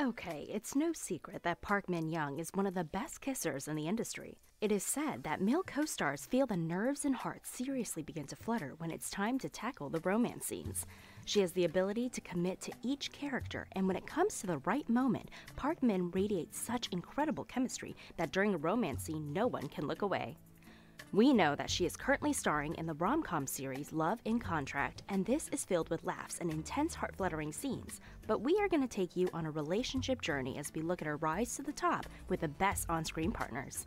Okay, it's no secret that Park Min-young is one of the best kissers in the industry. It is said that male co-stars feel the nerves and hearts seriously begin to flutter when it's time to tackle the romance scenes. She has the ability to commit to each character, and when it comes to the right moment, Park Min radiates such incredible chemistry that during a romance scene, no one can look away. We know that she is currently starring in the rom-com series Love in Contract, and this is filled with laughs and intense heart-fluttering scenes, but we are going to take you on a relationship journey as we look at her rise to the top with the best on-screen partners.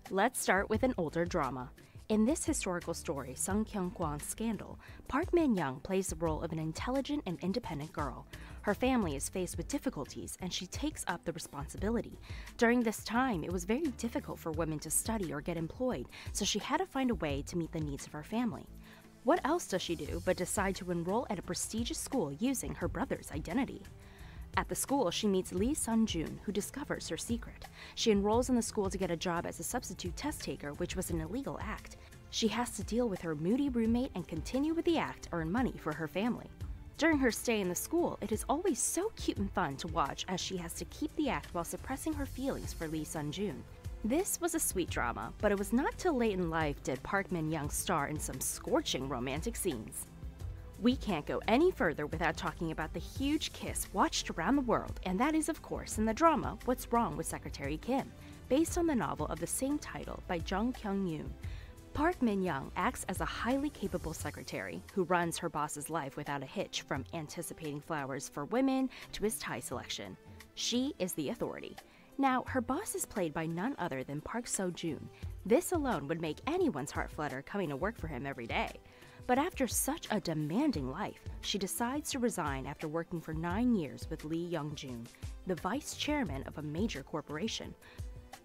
Let's start with an older drama. In this historical story, Sung Kyung-kwan's Scandal, Park Min-young plays the role of an intelligent and independent girl. Her family is faced with difficulties, and she takes up the responsibility. During this time, it was very difficult for women to study or get employed, so she had to find a way to meet the needs of her family. What else does she do but decide to enroll at a prestigious school using her brother's identity? At the school, she meets Lee Sun-joon, who discovers her secret. She enrolls in the school to get a job as a substitute test taker, which was an illegal act. She has to deal with her moody roommate and continue with the act to earn money for her family. During her stay in the school, it is always so cute and fun to watch as she has to keep the act while suppressing her feelings for Lee Sun-joon. This was a sweet drama, but it was not till late in life did Park Min-young star in some scorching romantic scenes. We can't go any further without talking about the huge kiss watched around the world, and that is, of course, in the drama What's Wrong with Secretary Kim, based on the novel of the same title by Jung Kyung-yoon. Park Min-young acts as a highly capable secretary who runs her boss's life without a hitch, from anticipating flowers for women to his tie selection. She is the authority. Now, her boss is played by none other than Park So-joon. This alone would make anyone's heart flutter coming to work for him every day. But after such a demanding life, she decides to resign after working for 9 years with Lee Young-joon, the vice chairman of a major corporation.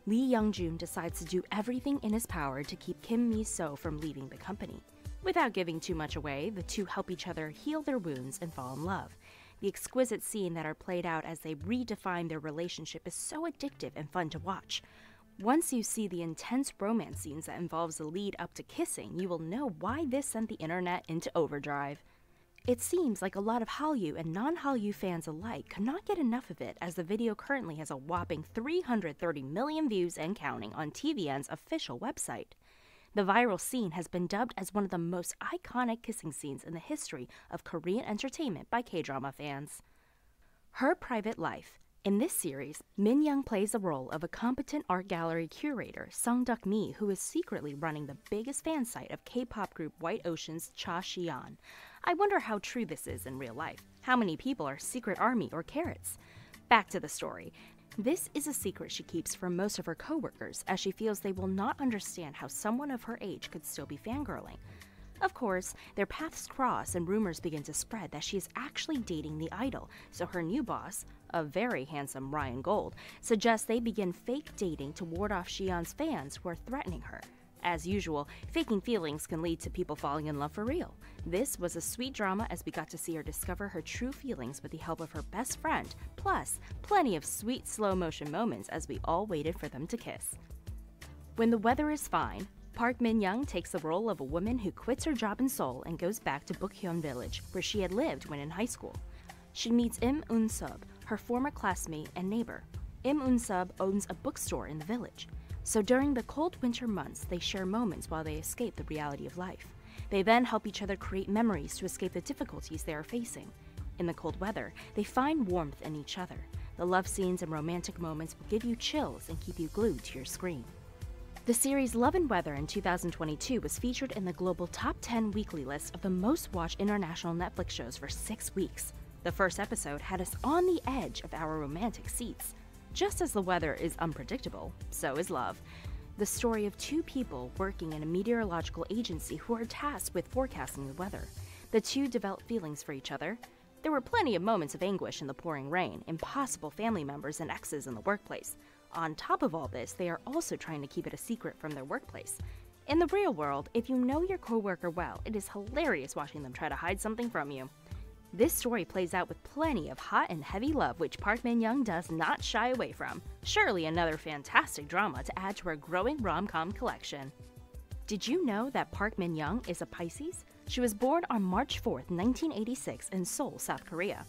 Lee Young-joon decides to do everything in his power to keep Kim Mi-so from leaving the company. Without giving too much away, the two help each other heal their wounds and fall in love. The exquisite scenes that are played out as they redefine their relationship is so addictive and fun to watch. Once you see the intense romance scenes that involves the lead up to kissing, you will know why this sent the internet into overdrive. It seems like a lot of Hallyu and non-Hallyu fans alike could not get enough of it, as the video currently has a whopping 330 million views and counting on TVN's official website. The viral scene has been dubbed as one of the most iconic kissing scenes in the history of Korean entertainment by K-drama fans. Her private life. In this series, Min-young plays the role of a competent art gallery curator, Sung Duk-mi, who is secretly running the biggest fan site of K-pop group White Ocean's Cha Xian. I wonder how true this is in real life. How many people are secret army or carrots? Back to the story. This is a secret she keeps from most of her co-workers, as she feels they will not understand how someone of her age could still be fangirling. Of course, their paths cross and rumors begin to spread that she is actually dating the idol, so her new boss, a very handsome Ryan Gold, suggests they begin fake dating to ward off Xian's fans who are threatening her. As usual, faking feelings can lead to people falling in love for real. This was a sweet drama as we got to see her discover her true feelings with the help of her best friend, plus plenty of sweet slow-motion moments as we all waited for them to kiss. When the weather is fine, Park Min-young takes the role of a woman who quits her job in Seoul and goes back to Bukhyun village, where she had lived when in high school. She meets Im Un-sub, her former classmate and neighbor. Im Un-sub owns a bookstore in the village. So during the cold winter months, they share moments while they escape the reality of life. They then help each other create memories to escape the difficulties they are facing. In the cold weather, they find warmth in each other. The love scenes and romantic moments will give you chills and keep you glued to your screen. The series Love and Weather in 2022 was featured in the global top 10 weekly list of the most watched international Netflix shows for 6 weeks. The first episode had us on the edge of our romantic seats. Just as the weather is unpredictable, so is love. The story of two people working in a meteorological agency who are tasked with forecasting the weather. The two develop feelings for each other. There were plenty of moments of anguish in the pouring rain, impossible family members and exes in the workplace. On top of all this, they are also trying to keep it a secret from their workplace. In the real world, if you know your coworker well, it is hilarious watching them try to hide something from you. This story plays out with plenty of hot and heavy love, which Park Min-young does not shy away from. Surely another fantastic drama to add to our growing rom-com collection. Did you know that Park Min-young is a Pisces? She was born on March 4th, 1986 in Seoul, South Korea.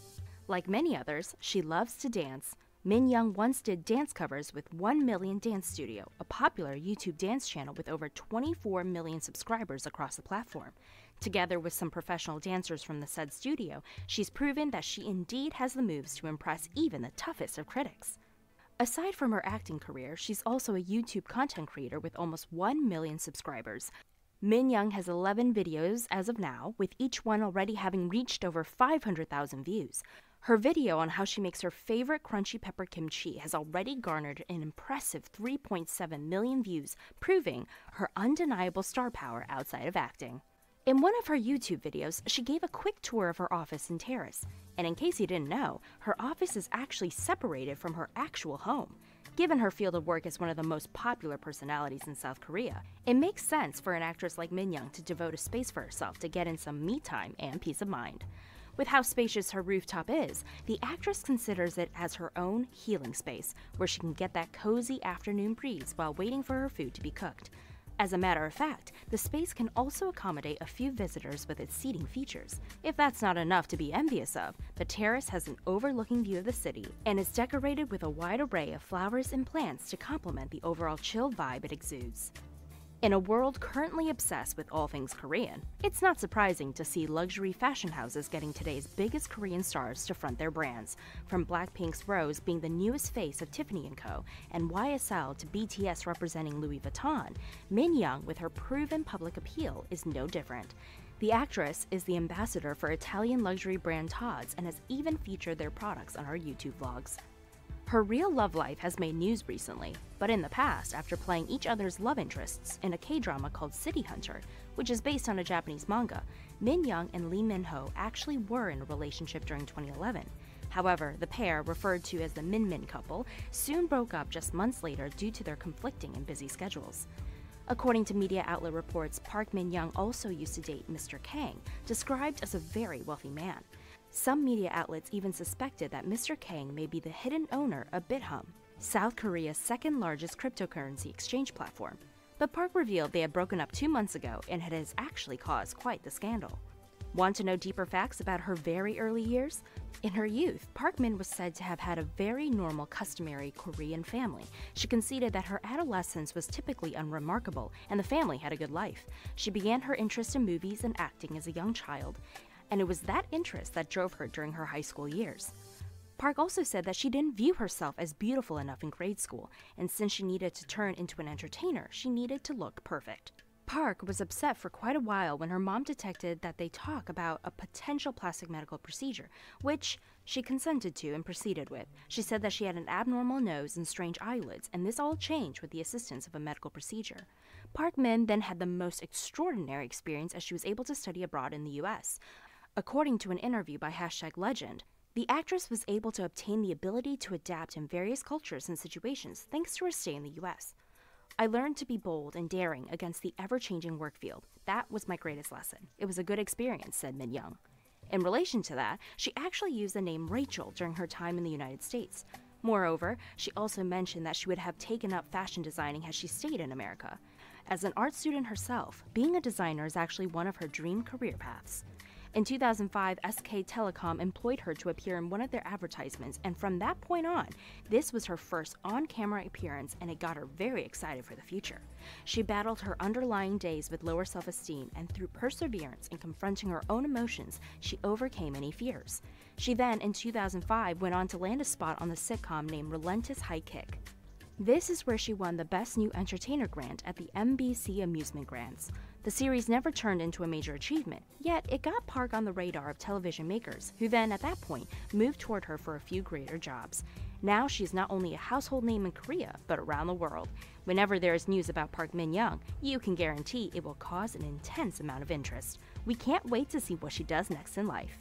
Like many others, she loves to dance. Min Young once did dance covers with 1 Million Dance Studio, a popular YouTube dance channel with over 24 million subscribers across the platform. Together with some professional dancers from the said studio, she's proven that she indeed has the moves to impress even the toughest of critics. Aside from her acting career, she's also a YouTube content creator with almost 1 million subscribers. Min Young has 11 videos as of now, with each one already having reached over 500,000 views. Her video on how she makes her favorite crunchy pepper kimchi has already garnered an impressive 3.7 million views, proving her undeniable star power outside of acting. In one of her YouTube videos, she gave a quick tour of her office and terrace. And in case you didn't know, her office is actually separated from her actual home. Given her field of work as one of the most popular personalities in South Korea, it makes sense for an actress like Min Young to devote a space for herself to get in some me time and peace of mind. With how spacious her rooftop is, the actress considers it as her own healing space, where she can get that cozy afternoon breeze while waiting for her food to be cooked. As a matter of fact, the space can also accommodate a few visitors with its seating features. If that's not enough to be envious of, the terrace has an overlooking view of the city and is decorated with a wide array of flowers and plants to complement the overall chill vibe it exudes. In a world currently obsessed with all things Korean, it's not surprising to see luxury fashion houses getting today's biggest Korean stars to front their brands, from Blackpink's Rose being the newest face of Tiffany & Co. and YSL to BTS representing Louis Vuitton. Min Young, with her proven public appeal, is no different. The actress is the ambassador for Italian luxury brand Tod's and has even featured their products on her YouTube vlogs. Her real love life has made news recently, but in the past, after playing each other's love interests in a K-drama called City Hunter, which is based on a Japanese manga, Min Young and Lee Min-ho actually were in a relationship during 2011. However, the pair, referred to as the Min-Min couple, soon broke up just months later due to their conflicting and busy schedules. According to media outlet reports, Park Min Young also used to date Mr. Kang, described as a very wealthy man. Some media outlets even suspected that Mr. Kang may be the hidden owner of Bithumb, South Korea's second-largest cryptocurrency exchange platform. But Park revealed they had broken up 2 months ago, and it has actually caused quite the scandal. Want to know deeper facts about her very early years? In her youth, Park Min was said to have had a very normal, customary Korean family. She conceded that her adolescence was typically unremarkable, and the family had a good life. She began her interest in movies and acting as a young child, and it was that interest that drove her during her high school years. Park also said that she didn't view herself as beautiful enough in grade school, and since she needed to turn into an entertainer, she needed to look perfect. Park was upset for quite a while when her mom detected that they talk about a potential plastic medical procedure, which she consented to and proceeded with. She said that she had an abnormal nose and strange eyelids, and this all changed with the assistance of a medical procedure. Park Min then had the most extraordinary experience as she was able to study abroad in the US. According to an interview by #Legend, the actress was able to obtain the ability to adapt in various cultures and situations thanks to her stay in the US. I learned to be bold and daring against the ever-changing work field. That was my greatest lesson. It was a good experience, said Min Young. In relation to that, she actually used the name Rachel during her time in the United States. Moreover, she also mentioned that she would have taken up fashion designing had she stayed in America. As an art student herself, being a designer is actually one of her dream career paths. In 2005, SK Telecom employed her to appear in one of their advertisements, and from that point on, this was her first on-camera appearance, and it got her very excited for the future. She battled her underlying days with lower self-esteem, and through perseverance in confronting her own emotions, she overcame any fears. She then, in 2005, went on to land a spot on the sitcom named Relentless High Kick. This is where she won the Best New Entertainer grant at the MBC Amusement Grants. The series never turned into a major achievement, yet it got Park on the radar of television makers, who then, at that point, moved toward her for a few greater jobs. Now she is not only a household name in Korea, but around the world. Whenever there is news about Park Min Young, you can guarantee it will cause an intense amount of interest. We can't wait to see what she does next in life.